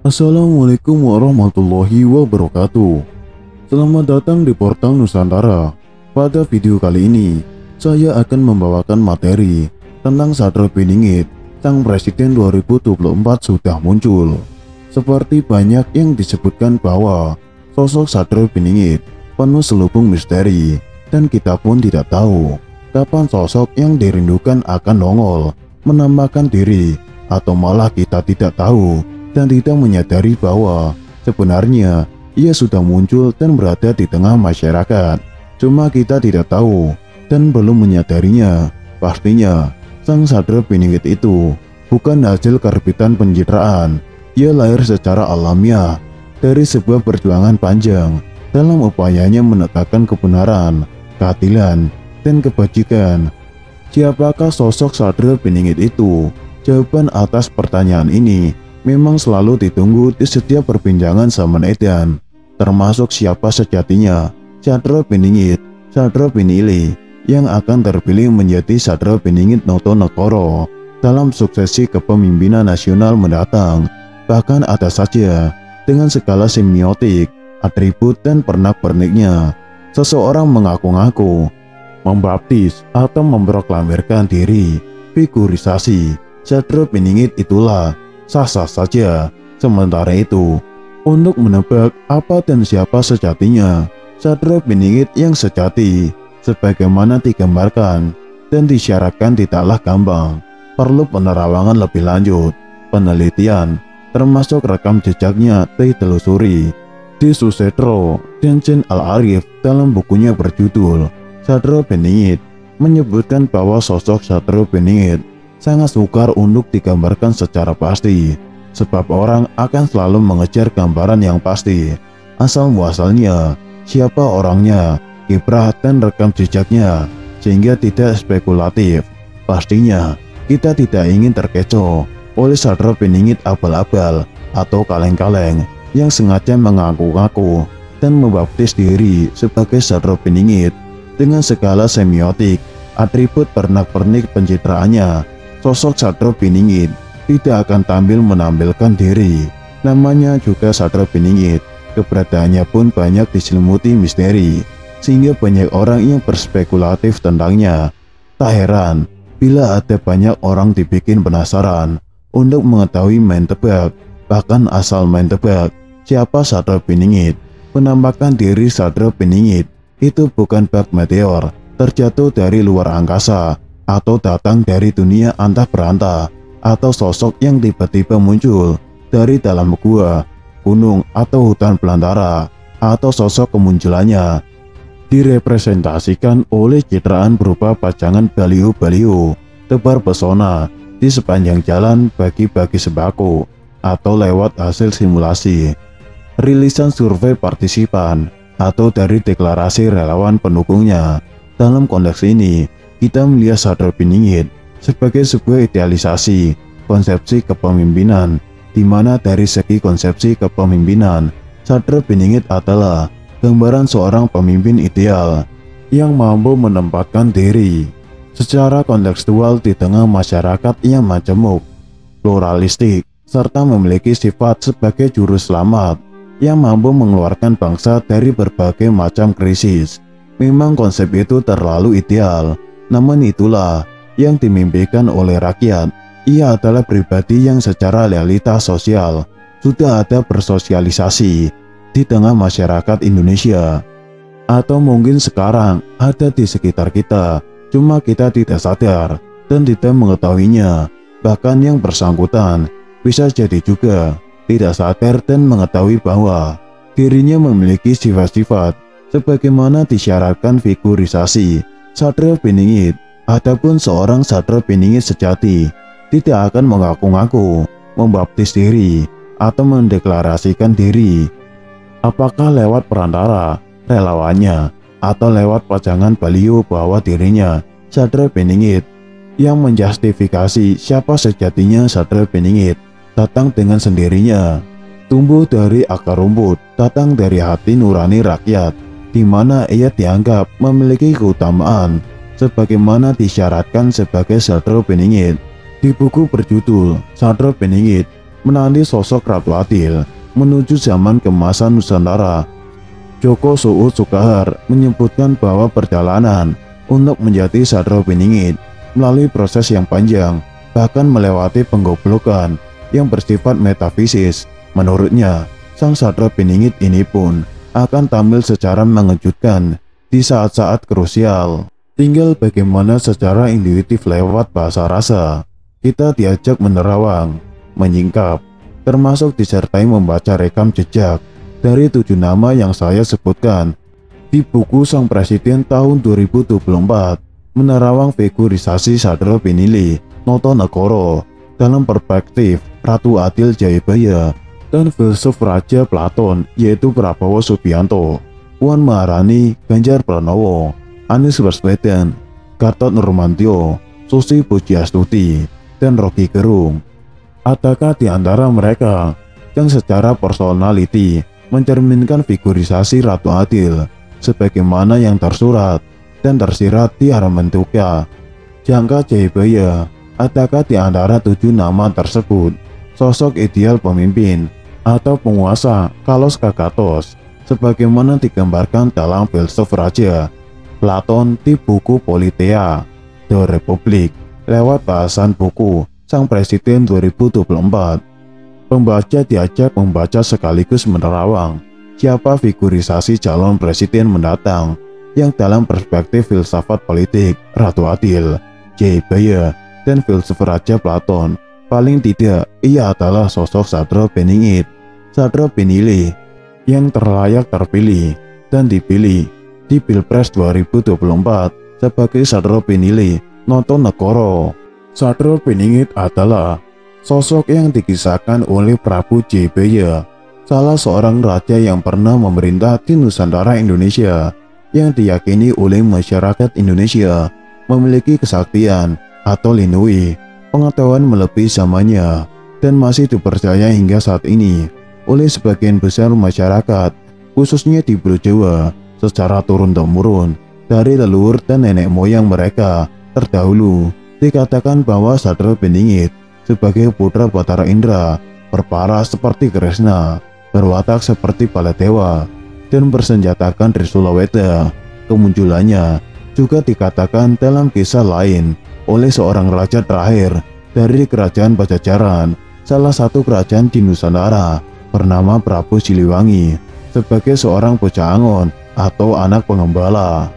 Assalamualaikum warahmatullahi wabarakatuh. Selamat datang di Portal Nusantara. Pada video kali ini, saya akan membawakan materi tentang Satrio Piningit, sang presiden 2024 sudah muncul. Seperti banyak yang disebutkan bahwa sosok Satrio Piningit penuh selubung misteri, dan kita pun tidak tahu kapan sosok yang dirindukan akan nongol, menampakkan diri, atau malah kita tidak tahu dan tidak menyadari bahwa sebenarnya ia sudah muncul dan berada di tengah masyarakat. Cuma kita tidak tahu dan belum menyadarinya. Pastinya sang Satrio Piningit itu bukan hasil karbitan pencitraan. Ia lahir secara alamiah dari sebuah perjuangan panjang dalam upayanya menegakkan kebenaran, keadilan, dan kebajikan. Siapakah sosok Satrio Piningit itu? Jawaban atas pertanyaan ini memang selalu ditunggu di setiap perbincangan zaman edan, termasuk siapa sejatinya Satrio Piningit, Satrio Pinili yang akan terpilih menjadi Satrio Piningit Notonegoro dalam suksesi kepemimpinan nasional mendatang. Bahkan ada saja dengan segala semiotik, atribut, dan pernak-perniknya, seseorang mengaku-ngaku, membaptis, atau memproklamirkan diri. Figurisasi Satrio Piningit itulah sah-sah saja. Sementara itu, untuk menebak apa dan siapa sejatinya Satrio Piningit yang sejati, sebagaimana digambarkan dan disyaratkan tidaklah gampang. Perlu penerawangan lebih lanjut, penelitian, termasuk rekam jejaknya ditelusuri. Di Susetro Denjen Al-Arif dalam bukunya berjudul Satrio Piningit menyebutkan bahwa sosok Satrio Piningit sangat sukar untuk digambarkan secara pasti, sebab orang akan selalu mengejar gambaran yang pasti. Asal muasalnya, siapa orangnya, kiprah dan rekam jejaknya, sehingga tidak spekulatif. Pastinya, kita tidak ingin terkecoh oleh Satrio Piningit abal-abal atau kaleng-kaleng yang sengaja mengaku-ngaku dan membaptis diri sebagai Satrio Piningit dengan segala semiotik, atribut pernak-pernik pencitraannya. Sosok Satrio Piningit tidak akan tampil menampilkan diri. Namanya juga Satrio Piningit, keberadaannya pun banyak diselimuti misteri, sehingga banyak orang yang berspekulatif tentangnya. Tak heran bila ada banyak orang dibikin penasaran untuk mengetahui main tebak, bahkan asal main tebak siapa Satrio Piningit. Penampakan diri Satrio Piningit itu bukan bak meteor terjatuh dari luar angkasa, atau datang dari dunia antah berantah, atau sosok yang tiba-tiba muncul dari dalam gua, gunung, atau hutan belantara, atau sosok kemunculannya direpresentasikan oleh citraan berupa pajangan baliho-baliho tebar pesona di sepanjang jalan bagi-bagi sembako, atau lewat hasil simulasi, rilisan survei partisipan, atau dari deklarasi relawan pendukungnya. Dalam konteks ini, kita melihat Satrio Piningit sebagai sebuah idealisasi konsepsi kepemimpinan, di mana dari segi konsepsi kepemimpinan, Satrio Piningit adalah gambaran seorang pemimpin ideal yang mampu menempatkan diri secara kontekstual di tengah masyarakat yang majemuk, pluralistik, serta memiliki sifat sebagai juru selamat yang mampu mengeluarkan bangsa dari berbagai macam krisis. Memang konsep itu terlalu ideal, namun itulah yang dimimpikan oleh rakyat. Ia adalah pribadi yang secara realitas sosial sudah ada bersosialisasi di tengah masyarakat Indonesia, atau mungkin sekarang ada di sekitar kita, cuma kita tidak sadar dan tidak mengetahuinya. Bahkan yang bersangkutan bisa jadi juga tidak sadar dan mengetahui bahwa dirinya memiliki sifat-sifat sebagaimana disyaratkan figurisasi Satrio Piningit. Adapun seorang Satrio Piningit sejati tidak akan mengaku-ngaku, membaptis diri, atau mendeklarasikan diri, apakah lewat perantara relawannya atau lewat pajangan baliho bahwa dirinya Satrio Piningit. Yang menjustifikasi siapa sejatinya Satrio Piningit datang dengan sendirinya, tumbuh dari akar rumput, datang dari hati nurani rakyat, di mana ia dianggap memiliki keutamaan sebagaimana disyaratkan sebagai Satrio Piningit. Di buku berjudul Satrio Piningit, menanti sosok Ratu Adil menuju zaman keemasan Nusantara. Djoko Suud Sukahar menyebutkan bahwa perjalanan untuk menjadi Satrio Piningit melalui proses yang panjang, bahkan melewati penggoblokan yang bersifat metafisis. Menurutnya, sang Satrio Piningit ini pun akan tampil secara mengejutkan di saat-saat krusial. Tinggal bagaimana secara intuitif lewat bahasa rasa kita diajak menerawang, menyingkap, termasuk disertai membaca rekam jejak dari 7 nama yang saya sebutkan di buku Sang Presiden tahun 2024, menerawang figurisasi Satrio Piningit Notonegoro dalam perspektif Ratu Adil Jayabaya dan filsuf Raja Platon yaitu Prabowo Subianto, Puan Maharani, Ganjar Pranowo, Anies Baswedan, Gatot Nurmantio, Susi Pujiastuti, dan Rocky Gerung. Adakah di antara mereka yang secara personality mencerminkan figurisasi Ratu Adil sebagaimana yang tersurat dan tersirat di Haramantuka Jangka Jayabaya? Adakah di antara 7 nama tersebut sosok ideal pemimpin atau penguasa Kalos Kagatos sebagaimana digambarkan dalam filsuf Raja Platon di buku Politeia The Republic lewat bahasan buku Sang Presiden 2024? Pembaca diajak membaca sekaligus menerawang siapa figurisasi calon presiden mendatang yang dalam perspektif filsafat politik Ratu Adil Jayabaya dan filsuf Raja Platon. Paling tidak ia adalah sosok Satrio Piningit, Satrio Piningit yang terlayak terpilih dan dipilih di Pilpres 2024 sebagai Satrio Piningit Notonegoro. Satrio Piningit adalah sosok yang dikisahkan oleh Prabu Jayabaya, salah seorang raja yang pernah memerintah di Nusantara Indonesia, yang diyakini oleh masyarakat Indonesia memiliki kesaktian atau linui pengetahuan melebihi zamannya dan masih dipercaya hingga saat ini oleh sebagian besar masyarakat, khususnya di Pulau Jawa, secara turun-temurun dari leluhur dan nenek moyang mereka terdahulu. Dikatakan bahwa Satrio Piningit sebagai putra Batara Indra berparas seperti Kresna, berwatak seperti Baladewa, dan bersenjatakan Trisula Weda. Kemunculannya juga dikatakan dalam kisah lain oleh seorang raja terakhir dari kerajaan Pajajaran, salah satu kerajaan di Nusantara, bernama Prabu Siliwangi, sebagai seorang bocah angon atau anak pengembala.